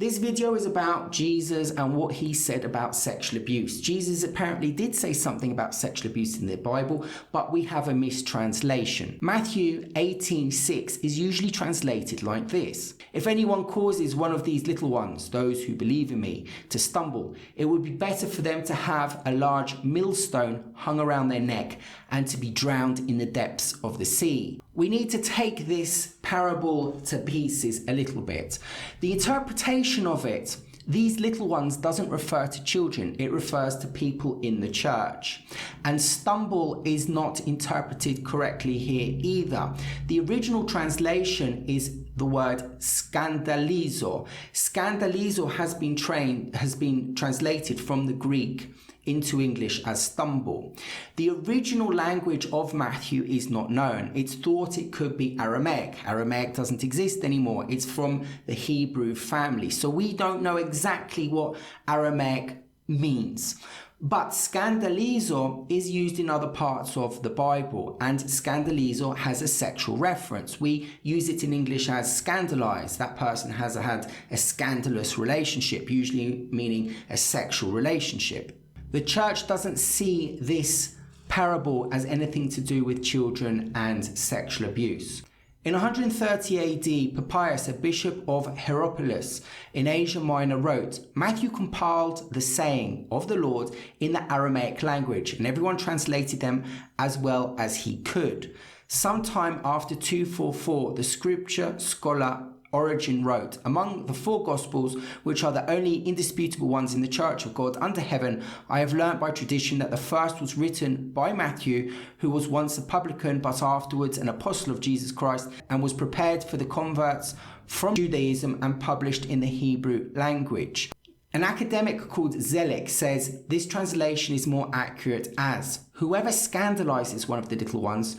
This video is about Jesus and what he said about sexual abuse. Jesus apparently did say something about sexual abuse in the Bible, but we have a mistranslation. Matthew 18:6 is usually translated like this: "If anyone causes one of these little ones, those who believe in me, to stumble, it would be better for them to have a large millstone hung around their neck and to be drowned in the depths of the sea." We need to take this parable to pieces a little bit. The interpretation of it, these little ones, doesn't refer to children, it refers to people in the church. And stumble is not interpreted correctly here either. The original translation is the word scandalizo. Scandalizo has been translated from the Greek into English as stumble. The original language of Matthew is not known. It's thought it could be Aramaic. Aramaic doesn't exist anymore. It's from the Hebrew family. So we don't know exactly what Aramaic means. But scandalizo is used in other parts of the Bible, and scandalizo has a sexual reference. We use it in English as scandalized. That person has had a scandalous relationship, usually meaning a sexual relationship. The church doesn't see this parable as anything to do with children and sexual abuse. In 130 AD, Papias, a bishop of Hierapolis in Asia Minor, wrote, "Matthew compiled the saying of the Lord in the Aramaic language, and everyone translated them as well as he could." Sometime after 244, the scripture scholar Origen wrote, "Among the four Gospels, which are the only indisputable ones in the Church of God under heaven, I have learnt by tradition that the first was written by Matthew, who was once a publican but afterwards an apostle of Jesus Christ, and was prepared for the converts from Judaism and published in the Hebrew language." An academic called Zelik says this translation is more accurate as, "Whoever scandalizes one of the little ones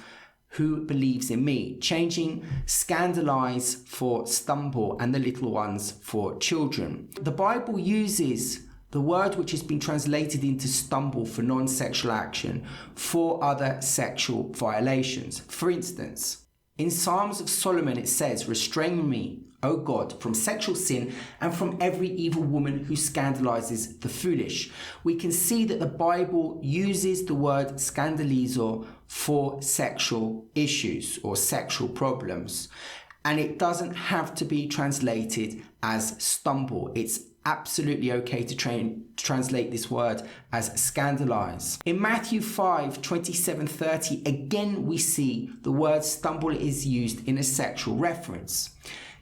who believes in me," changing scandalize for stumble and the little ones for children. The Bible uses the word which has been translated into stumble for non-sexual action for other sexual violations. For instance, in Psalms of Solomon it says, "Restrain me, O God, from sexual sin and from every evil woman who scandalizes the foolish." We can see that the Bible uses the word scandalizo for sexual issues or sexual problems, and it doesn't have to be translated as stumble. It's absolutely okay to translate this word as scandalize. In Matthew 5:27-30, again we see the word stumble is used in a sexual reference.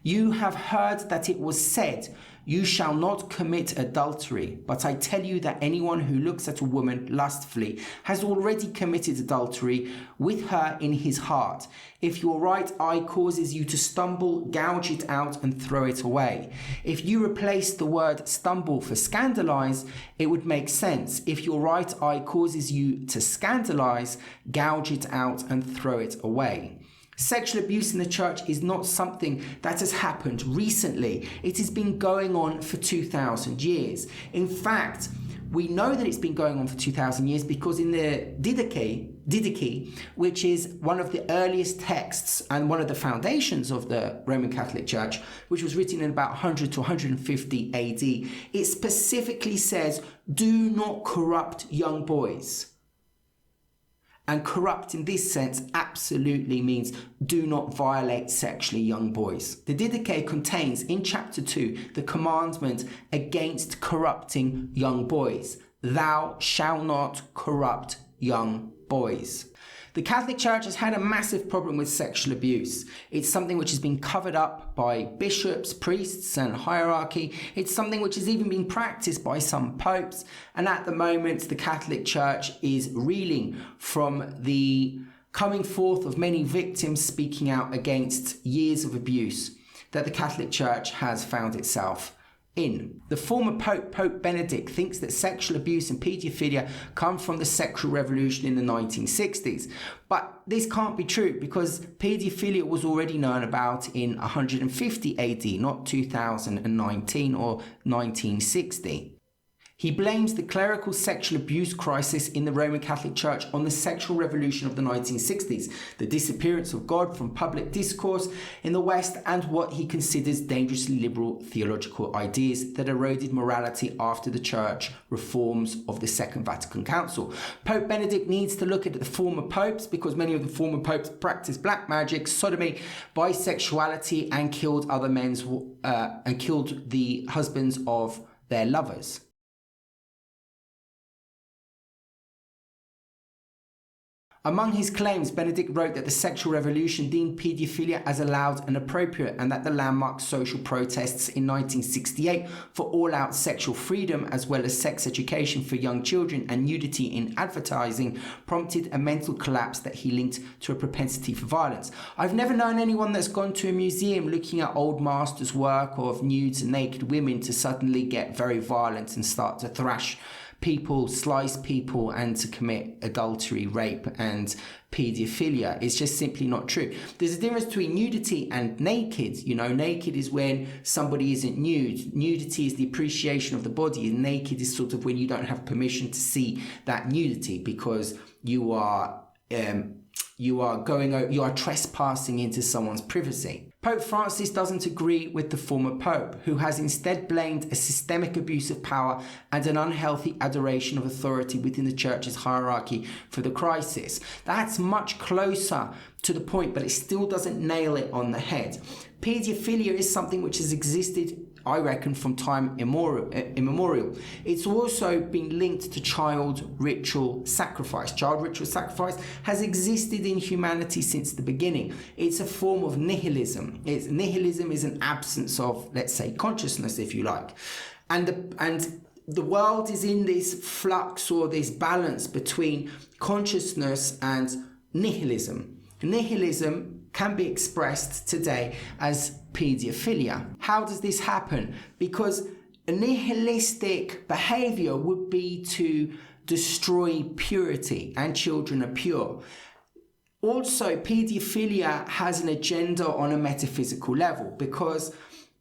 "You have heard that it was said, 'You shall not commit adultery,' but I tell you that anyone who looks at a woman lustfully has already committed adultery with her in his heart. If your right eye causes you to stumble, gouge it out and throw it away." If you replace the word stumble for scandalize, it would make sense. If your right eye causes you to scandalize, gouge it out and throw it away. Sexual abuse in the church is not something that has happened recently. It has been going on for 2,000 years. In fact, we know that it's been going on for 2,000 years because in the Didache, which is one of the earliest texts and one of the foundations of the Roman Catholic Church, which was written in about 100 to 150 AD, it specifically says, "Do not corrupt young boys." And corrupt in this sense absolutely means do not violate sexually young boys. The Didache contains in chapter 2 the commandment against corrupting young boys. "Thou shalt not corrupt young boys." The Catholic Church has had a massive problem with sexual abuse. It's something which has been covered up by bishops, priests, and hierarchy. It's something which has even been practiced by some popes. And at the moment, the Catholic Church is reeling from the coming forth of many victims speaking out against years of abuse that the Catholic Church has found itself in. The former Pope, Pope Benedict, thinks that sexual abuse and paedophilia come from the sexual revolution in the 1960s. But this can't be true because paedophilia was already known about in 150 AD, not 2019 or 1960. He blames the clerical sexual abuse crisis in the Roman Catholic Church on the sexual revolution of the 1960s, the disappearance of God from public discourse in the West, and what he considers dangerously liberal theological ideas that eroded morality after the Church reforms of the Second Vatican Council. Pope Benedict needs to look at the former popes, because many of the former popes practiced black magic, sodomy, bisexuality, and killed the husbands of their lovers. Among his claims, Benedict wrote that the sexual revolution deemed paedophilia as allowed and appropriate, and that the landmark social protests in 1968 for all-out sexual freedom, as well as sex education for young children and nudity in advertising, prompted a mental collapse that he linked to a propensity for violence. I've never known anyone that's gone to a museum looking at old masters' work of nudes and naked women to suddenly get very violent and start to thrash people, slice people, and to commit adultery, rape, and paedophilia. It's just simply not true. There's a difference between nudity and naked. You know, naked is when somebody isn't nude. Nudity is the appreciation of the body, and naked is sort of when you don't have permission to see that nudity because you are trespassing into someone's privacy. Pope Francis doesn't agree with the former pope, who has instead blamed a systemic abuse of power and an unhealthy adoration of authority within the church's hierarchy for the crisis. That's much closer to the point, but it still doesn't nail it on the head. Paedophilia is something which has existed, I reckon, from time immemorial. It's also been linked to child ritual sacrifice. Child ritual sacrifice has existed in humanity since the beginning. It's a form of nihilism. Nihilism is an absence of, let's say, consciousness, if you like. And the world is in this flux or this balance between consciousness and nihilism. Nihilism can be expressed today as paedophilia. How does this happen? Because a nihilistic behavior would be to destroy purity, and children are pure. Also, paedophilia has an agenda on a metaphysical level, because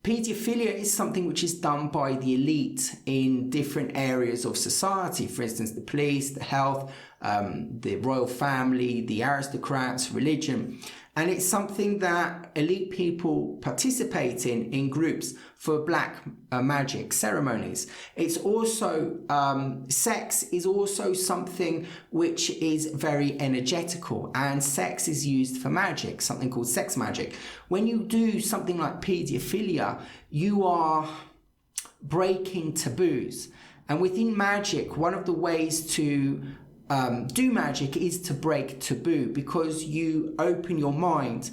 paedophilia is something which is done by the elite in different areas of society. For instance, the police, the health, the royal family, the aristocrats, religion. And it's something that elite people participate in groups for black magic ceremonies. It's also, sex is also something which is very energetical, and sex is used for magic, something called sex magic. When you do something like paedophilia, you are breaking taboos. And within magic, one of the ways to do magic is to break taboo, because you open your mind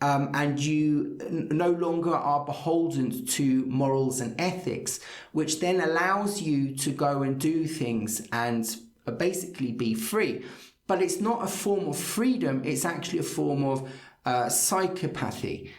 and you no longer are beholden to morals and ethics, which then allows you to go and do things and basically be free. But it's not a form of freedom, it's actually a form of psychopathy.